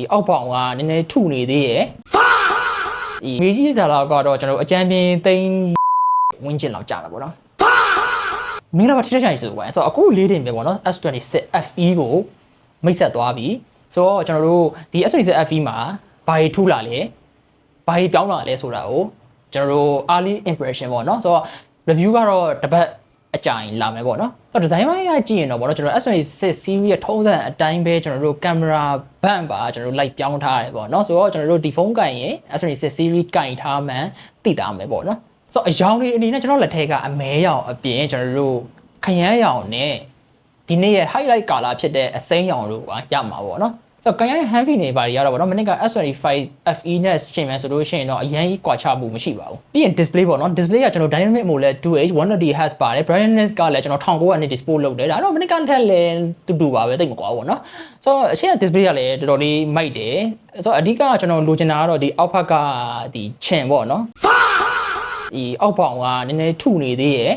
ဒီအောက်ပေါင်ကနည်းနည်းထုနေသေးရယ်ဒီမေကြီးဒါလာကတော့ကျွန်တော်အကြမ်းပြင်းသိန်းဝင်းကျင်လောက်ကြာတာပေါ့နော်မင်္ဂလာပါထိတဲ့ချိုင်ဆိုပါဆိုတော့အခုလေးတင်ပဲပေါ့နော် S26 FE ကိုမိတ်ဆက်သွားပြီဆိုတော့ကျွန်တော်တို့ဒီ S26 FE မှာဘာတွေထုလာလဲဘာတွေပြောင်းလာလဲဆိုတာကိုကျွန်တော်တို့ early impression ပေါ့နော်ဆိုတော့ review ကတော့တစ်ပတ်အကြိုင်လာမယ်ပေါ့နော်ဆိုတော့ design ပိုင်းကကြည့်ရင်တော့ပေါ့နော်ကျွန်တော် S26 series ရဲ့ထုံးစံအတိုင်းပဲကျွန်တော်တို့ camera band ပါကျွန်တော်တို့ light ပြောင်းထားရတယ်ပေါ့နော်ဆိုတော့ကျွန်တော်တို့ဒီဖုန်းကင်ရင် S26 series ကင်ထားမှန်းသိတာမယ်ပေါ့နော်ဆိုတော့အယောင်လေးအနေနဲ့ကျွန်တော်လက်ထဲကအမဲရောင်အပြင်ကျွန်တော်တို့ခရမ်းရောင်နဲ့ဒီနေ့ရဲ့ highlight color ဖြစ်တဲ့အစိမ်းရောင်တို့ကရမှာပေါ့နော်ဆိုတော့ကင်ရဲ့ heavy နေပါတွေကတော့ပေါ့နော်မနစ်က S25 FE နဲ့ရှင်မယ်ဆိုလို့ရှိရင်တော့အရင်ကြီးကွာခြားမှုမရှိပါဘူးပြီးရင် display ပေါ့နော် display ကကျွန်တော် dynamic mode လဲ 2H 120Hz ပါတယ် brightness ကလည်းကျွန်တော်1900နဲ့ display လုပ်တယ်ဒါတော့မနစ်ကထက်လည်းတူပါပဲတိတ်မကွာဘူးပေါ့နော်ဆိုတော့အရှေ့က display ကလည်းတော်တော်လေးမိုက်တယ်ဆိုတော့အဓိကကျွန်တော်လိုချင်တာကတော့ဒီအောက်ဖက်ကဒီချင်ပေါ့နော်ဒီအောက်ပေါင်ကနည်းနည်းထုနေသေးရယ်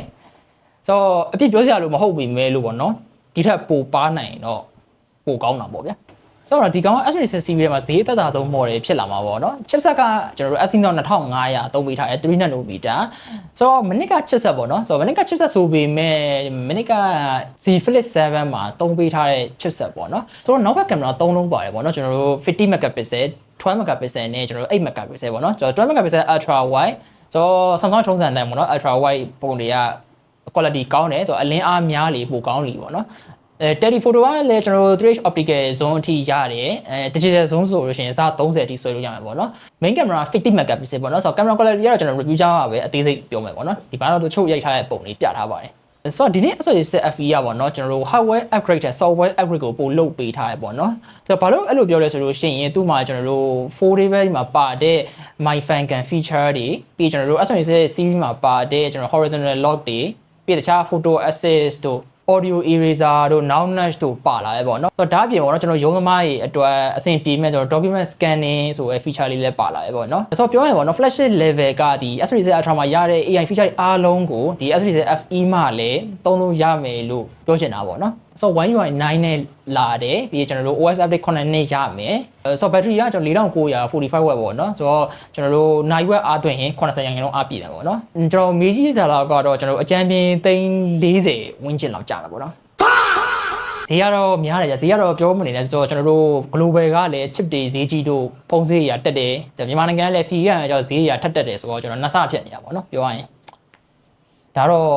ဆိုတော့အပြစ်ပြောစရာလို့မဟုတ်ပြီမဲလို့ပေါ့နော်ဒီထက်ပိုပါနိုင်တော့ပိုကောင်းတာပေါ့ဗျာဆိုတော့ဒီကောင်က S26 series မှာဈေးသက်သာဆုံး model ဖြစ်လာမှာပေါ့နော် chipset ကကျွန်တော်တို့ Exynos 2500သုံးပေးထားတယ်3 nanometer ဆိုတော့မနစ်က chipset ပေါ့နော်ဆိုတော့မနစ်က chipset ဆိုပေမဲ့မနစ်က Z Flip 7မှာသုံးပေးထားတဲ့ chipset ပေါ့နော်ဆိုတော့နောက်ဘက်ကင်မရာ3လုံးပါတယ်ပေါ့နော်ကျွန်တော်တို့50 megapixel 12 megapixel နဲ့ကျွန်တော်တို့8 megapixel ပေါ့နော်ကျွန်တော်12 megapixel ultra wide ဆိုတော့ Samsung ထုံးစံတိုင်းပေါ့နော် ultra wide ပုံတွေက quality ကောင်းတယ်ဆိုတော့အလင်းအားများလေပိုကောင်းလေပေါ့နော်telephoto ကလည်းကျွန်တော်တို့ 3H optical zone အထိရတယ်digital zone ဆိုလို့ရှိရင်အစား30အထိဆွဲလို့ရမှာပေါ့နော် main camera 50 megapixel ပေါ့နော်ဆိုတော့ camera quality ကတော့ကျွန်တော် review ကြပါပဲအသေးစိတ်ပြောမယ်ပေါ့နော်ဒီဘာတော့တချို့ရိုက်ထားတဲ့ပုံလေးပြထားပါတယ်ဆိုတော့ဒီနေ့ S26 FE ရပေါ့နော်ကျွန်တော်တို့ hardware upgrade နဲ့ software upgrade ကိုပို့လုပ်ပေးထားတယ်ပေါ့နော်ဆိုတော့ဘာလို့အဲ့လိုပြောလဲဆိုလို့ရှိရင်သူ့မှာကျွန်တော်တို့ 4D ဘက်မှာပါတဲ့ my fan cam feature တွေပြီးကျွန်တော်တို့ S26 series မှာပါတဲ့ကျွန်တော် horizontal lock တွေပြီးတခြား photo assist တို့audio eraser တို့ now notch တို့ပါလာပဲပေါ့နော်ဆိုတော့ဒါအပြင်ပေါ့နော်ကျွန်တော်ရုံးသမားတွေအတွက်အဆင်ပြေမဲ့ကျွန်တော် document scanning ဆိုတဲ့ feature လေးလည်းပါလာပဲပေါ့နော်ဆိုတော့ပြောရရင်ပေါ့နော် flagship level ကဒီ S26 Ultra မှာရတဲ့ AI feature တွေအားလုံးကိုဒီ S26 FE မှာလည်းသုံးလို့ရမယ်လို့ပြောချင်တာပေါ့နော်ဆိုတော့ One UI 9နဲ့လာတယ်ပြီးကျွန်တော်တို့ OS update 9နဲ့ရမယ်ဆိုတော့ battery ကကျွန်တော်4945 watt ပေါ့နော်ဆိုတော့ကျွန်တော်တို့နိုင်ဝက်အားသွင်းရင်80ရာခိုင်နှုန်းအားပြည့်တယ်ပေါ့နော်ကျွန်တော်မေးကြည့်တာကတော့ကျွန်တော်အကြမ်းပြင်းသိန်း40ဝန်းကျင်လောက်ကြာတာပေါ့နော်ဈေးကတော့များတယ်ကြာဈေးကတော့ပြောမနေနဲ့ဆိုတော့ကျွန်တော်တို့ global ကလည်း chip တွေဈေးကြီးတို့ဖုန်းဈေးရတက်တယ်မြန်မာနိုင်ငံကလည်း CE ကကျွန်တော်ဈေးရထက်တက်တယ်ဆိုတော့ကျွန်တော်နှစ်ဆဖြစ်နေတာပေါ့နော်ပြောရရင်ဒါတော့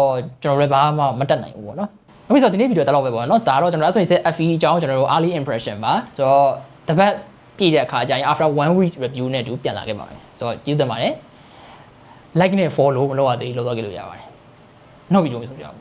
ကျွန်တော်လည်းဘာမှမတက်နိုင်ဘူးပေါ့နော်အခုဆိုဒီနေ့ဗီဒီယိုတက်တော့ပဲပေါ့နော်ဒါတော့ကျွန်တော် S26 FE အကြောင်းကျွန်တော်တို့ early impression ပါဆိုတော့တပတ်ပြည့်တဲ့အခါကျရင် after 1 week review နဲ့တူပြန်လာခဲ့ပါမယ်ဆိုတော့ကျေးဇူးတင်ပါတယ် like နဲ့ follow မလုပ်ရသေးလို့လုပ်သွားကြလို့ရပါတယ်နောက်ဗီဒီယိုမျိုးဆိုကြပါဦး